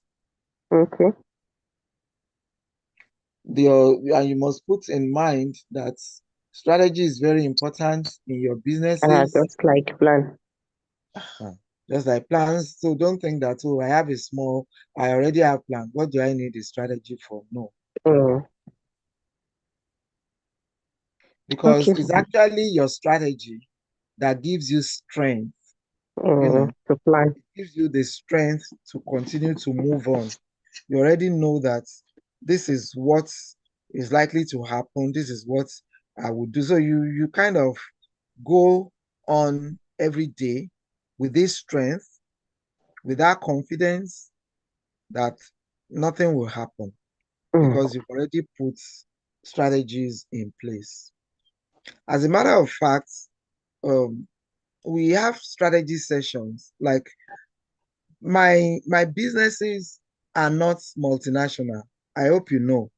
Okay. And you must put in mind that strategy is very important in your businesses. Just like plan. Just like plans. So don't think that, oh, I already have plans. What do I need a strategy for? No. Mm. Because Okay. it's actually your strategy that gives you strength you know, To plan. it gives you the strength to continue to move on. You already know that this is what is likely to happen. This is what I would do. So you kind of go on every day with this strength, with that confidence that nothing will happen because you've already put strategies in place. As a matter of fact, um, we have strategy sessions. Like my businesses are not multinational. I hope you know.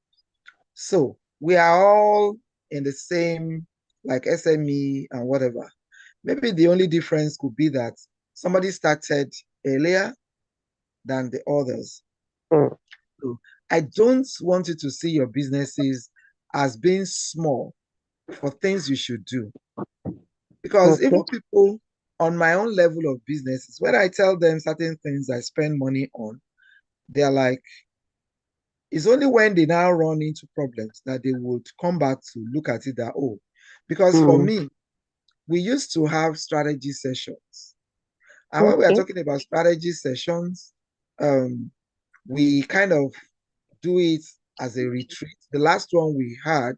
So we are all in the same like SME and whatever. Maybe the only difference could be that somebody started earlier than the others. Mm. So I don't want you to see your businesses as being small for things you should do. Because Okay. even people on my own level of businesses, when I tell them certain things I spend money on, they're like, it's only when they now run into problems that they would come back to look at it that, oh, because for Mm. me, we used to have strategy sessions. And when we are Okay. talking about strategy sessions, um, we kind of do it as a retreat. The last one we had,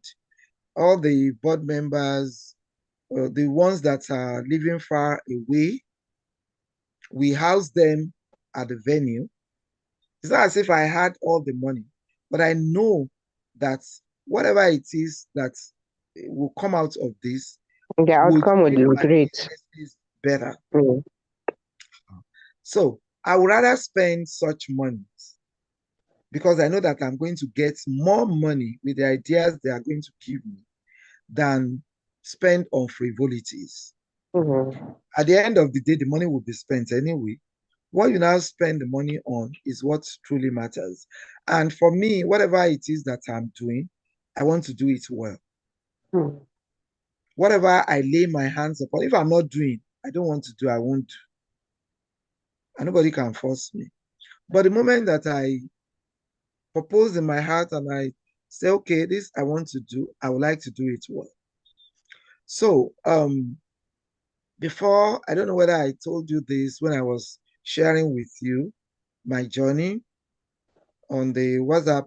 all the board members, the ones that are living far away, we house them at the venue. It's not as if I had all the money, but I know that whatever it is that will come out of this The would outcome would make look my great. businesses better. Mm. So I would rather spend such money because I know that I'm going to get more money with the ideas they are going to give me than spend on frivolities. Mm. At the end of the day, the money will be spent anyway. What you now spend the money on is what truly matters. And for me, whatever it is that I'm doing, I want to do it well. Mm. Whatever I lay my hands upon, if I'm not doing, I don't want to do, I won't do. And nobody can force me. But the moment that I propose in my heart and I say, okay, this I want to do, I would like to do it well. So before, I don't know whether I told you this when I was sharing with you my journey on the WhatsApp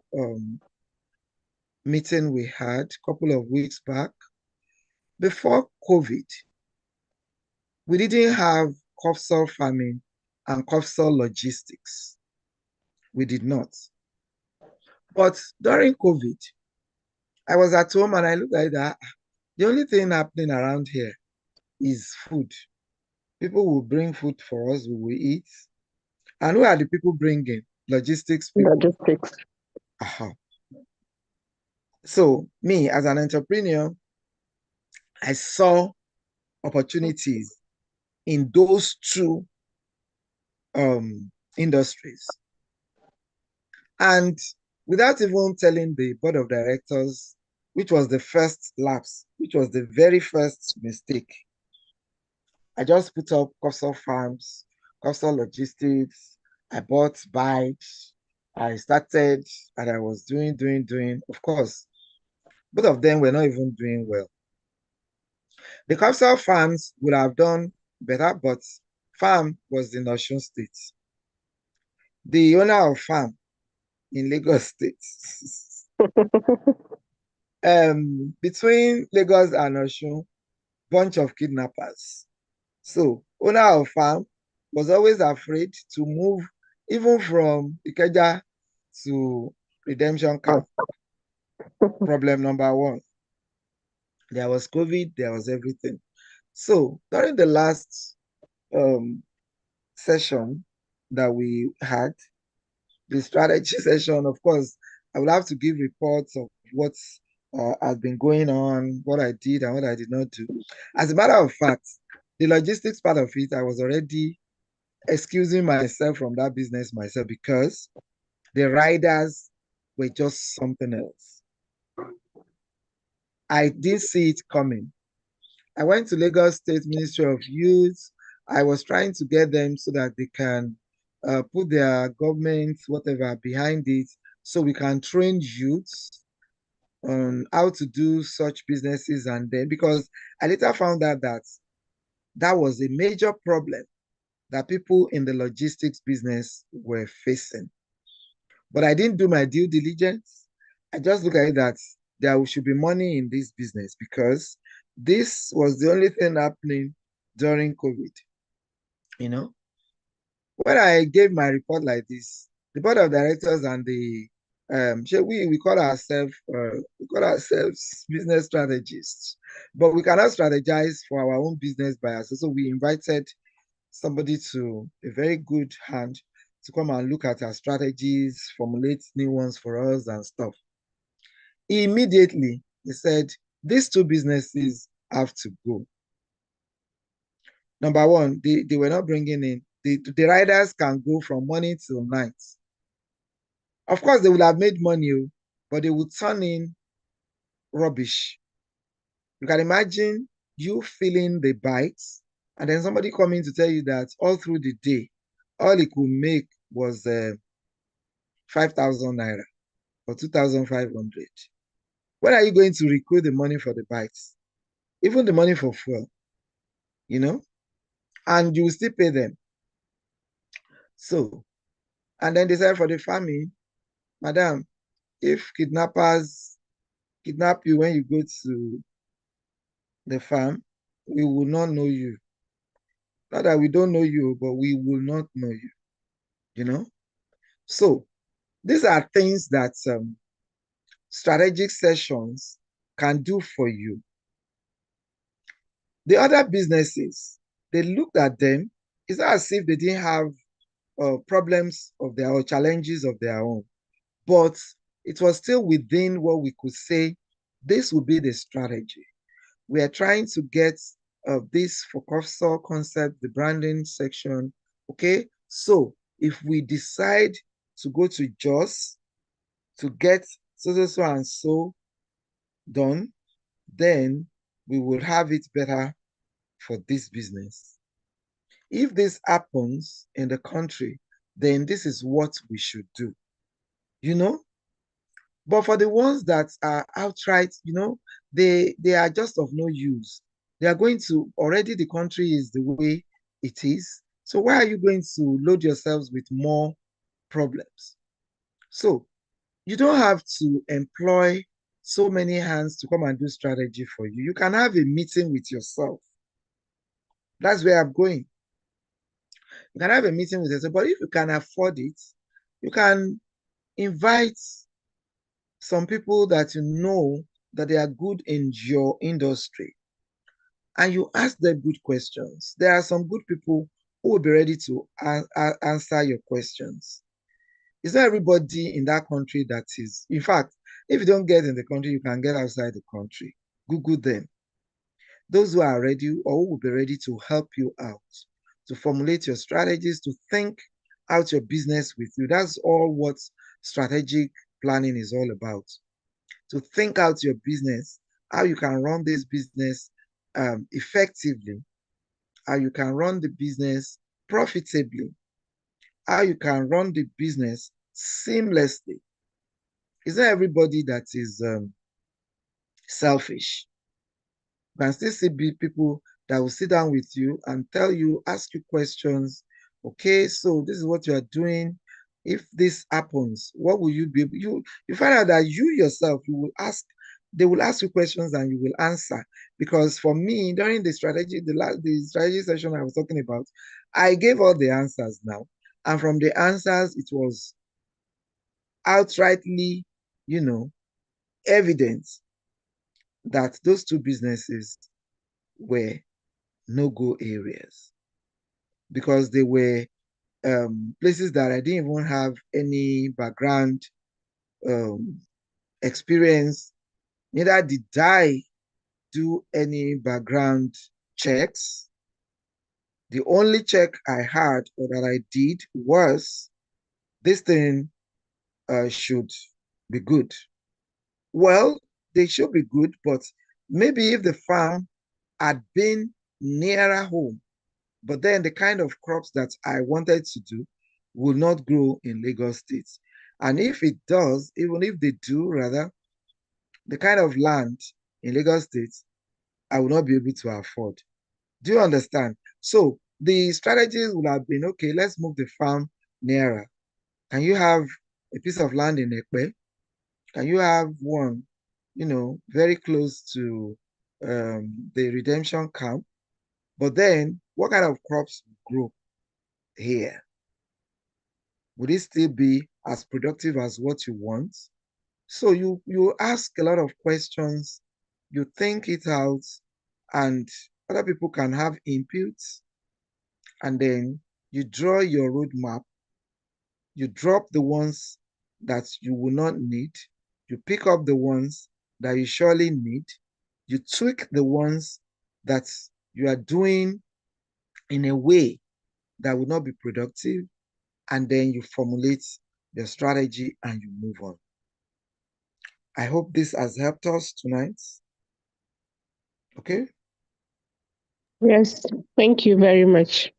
meeting we had a couple of weeks back. Before COVID, we didn't have Copsol farming and Copsol logistics. We did not. But during COVID, I was at home and I looked at that. The only thing happening around here is food. People will bring food for us, we will eat. And who are the people bringing? Logistics people. Logistics. Aha. So, me as an entrepreneur, I saw opportunities in those two industries. And without even telling the board of directors, which was the first lapse, which was the very first mistake, I just put up Coastal Farms, Coastal Logistics. I bought bikes. I started and I was doing. Of course, both of them were not even doing well. The Coastal Farms would have done better, but farm was in Osun State. The owner of farm in Lagos State. Between Lagos and Osun, bunch of kidnappers. So owner of farm was always afraid to move even from Ikeja to Redemption Camp. Problem number one. There was COVID, there was everything. So during the last um, session that we had, the strategy session, of course, I will have to give reports of what has been going on, what I did and what I did not do. As a matter of fact, the logistics part of it, I was already excusing myself from that business myself because the riders were just something else. I didn't see it coming. I went to Lagos State Ministry of Youth. I was trying to get them so that they can put their government, whatever, behind it so we can train youths on how to do such businesses. And then, because I later found out that that was a major problem that people in the logistics business were facing. But I didn't do my due diligence. I just look at it that there should be money in this business because this was the only thing happening during COVID. You know, when I gave my report like this, the board of directors and the we call ourselves business strategists, but we cannot strategize for our own business by ourselves. So we invited somebody to a very good hand to come and look at our strategies, formulate new ones for us and stuff. Immediately, he said, these two businesses have to go. Number one, they were not bringing in, the riders can go from morning till night. Of course, they would have made money, but they would turn in rubbish. You can imagine you filling the bikes and then somebody coming to tell you that all through the day, all he could make was 5,000 naira or 2,500. When are you going to recoup the money for the bikes? Even the money for fuel, you know? And you will still pay them. So, and then they said for the family, madam, if kidnappers kidnap you when you go to the farm, we will not know you. Not that we don't know you, but we will not know you, you know? So these are things that strategic sessions can do for you. The other businesses, they looked at them, it's not as if they didn't have problems of their own, challenges of their own, but it was still within what we could say, this would be the strategy. We are trying to get this Focusor concept, the branding section, okay? So if we decide to go to Jos to get so and so done, then we will have it better for this business. If this happens in the country, then this is what we should do, you know? But for the ones that are outright, you know, they are just of no use. They are going to, already the country is the way it is. So why are you going to load yourselves with more problems? So you don't have to employ so many hands to come and do strategy for you. You can have a meeting with yourself. That's where I'm going. You can have a meeting with yourself, but if you can afford it, you can invite some people that you know that they are good in your industry, and you ask them good questions. There are some good people who will be ready to answer your questions. It's not everybody in that country that is. In fact, if you don't get in the country, you can get outside the country. Google them. Those who are ready or who will be ready to help you out, to formulate your strategies, to think out your business with you. That's all what strategic planning is all about. To think out your business, how you can run this business effectively, how you can run the business profitably, how you can run the business seamlessly. It's not everybody that is selfish. You can still see people that will sit down with you and tell you, ask you questions. Okay, so this is what you are doing. If this happens, what will you be able, you find out that you yourself, you will ask, they will ask you questions and you will answer. Because for me, during the strategy session I was talking about, I gave all the answers now. And from the answers, it was outrightly, you know, evident that those two businesses were no-go areas because they were places that I didn't even have any background experience. Neither did I do any background checks. The only check I had or that I did was this thing should be good. Well, they should be good, but maybe if the farm had been nearer home, but then the kind of crops that I wanted to do will not grow in Lagos State. And if it does, even if they do, rather, the kind of land in Lagos State, I will not be able to afford. Do you understand? So the strategies would have been, okay, let's move the farm nearer. Can you have a piece of land in Ekpe? Can you have one, very close to the redemption camp? But then, what kind of crops grow here? Would it still be as productive as what you want? So you ask a lot of questions, you think it out, and other people can have inputs, and then you draw your roadmap. You drop the ones that you will not need. You pick up the ones that you surely need. You tweak the ones that you are doing in a way that will not be productive. And then you formulate your strategy and you move on. I hope this has helped us tonight. Okay? Yes, thank you very much.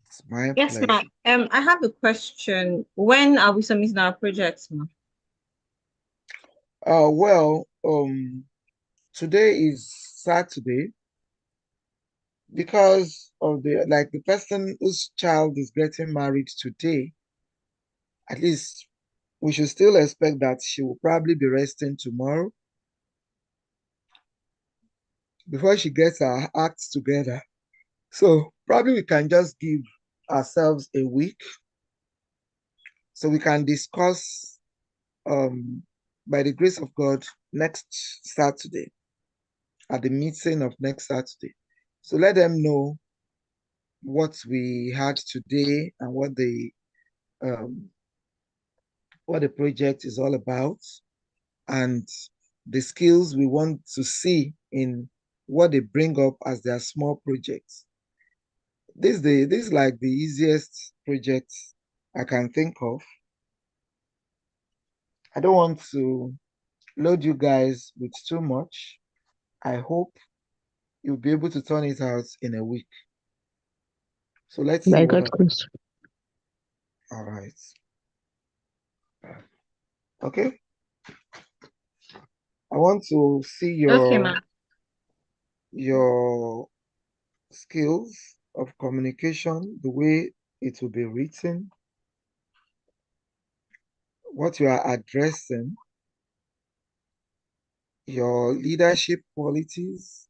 It's my Yes, pleasure. ma'am. I have a question. When are we submitting our projects, ma'am? Well, today is Saturday because of the person whose child is getting married today. At least we should still expect that she will probably be resting tomorrow before she gets her acts together. So probably we can just give ourselves a week so we can discuss by the grace of God next Saturday at the meeting of next Saturday. So let them know what we had today and what the project is all about and the skills we want to see in what they bring up as their small projects. This is like the easiest project I can think of. I don't want to load you guys with too much. I hope you'll be able to turn it out in a week. So let's see By what God's happens. grace. All right. Okay. I want to see Okay, ma'am. your skills of communication, the way it will be written, what you are addressing, your leadership qualities,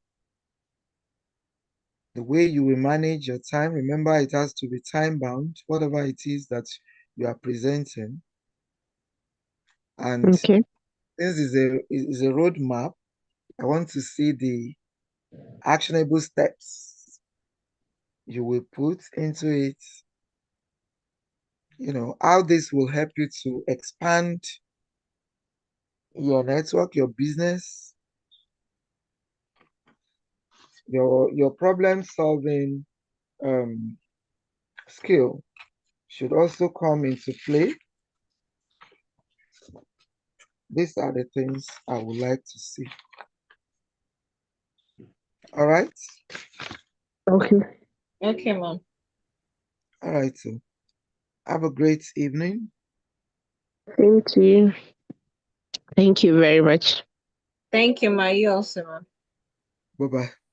the way you will manage your time. Remember, it has to be time bound, whatever it is that you are presenting. And Okay. this is a roadmap. I want to see the actionable steps you will put into it. How this will help you to expand your network, your business, your problem solving skill should also come into play. These are the things I would like to see. All right. Okay. Okay, ma'am. All right. So have a great evening. Same to you. Thank you very much. Thank you, ma. You also, ma'am. Bye bye.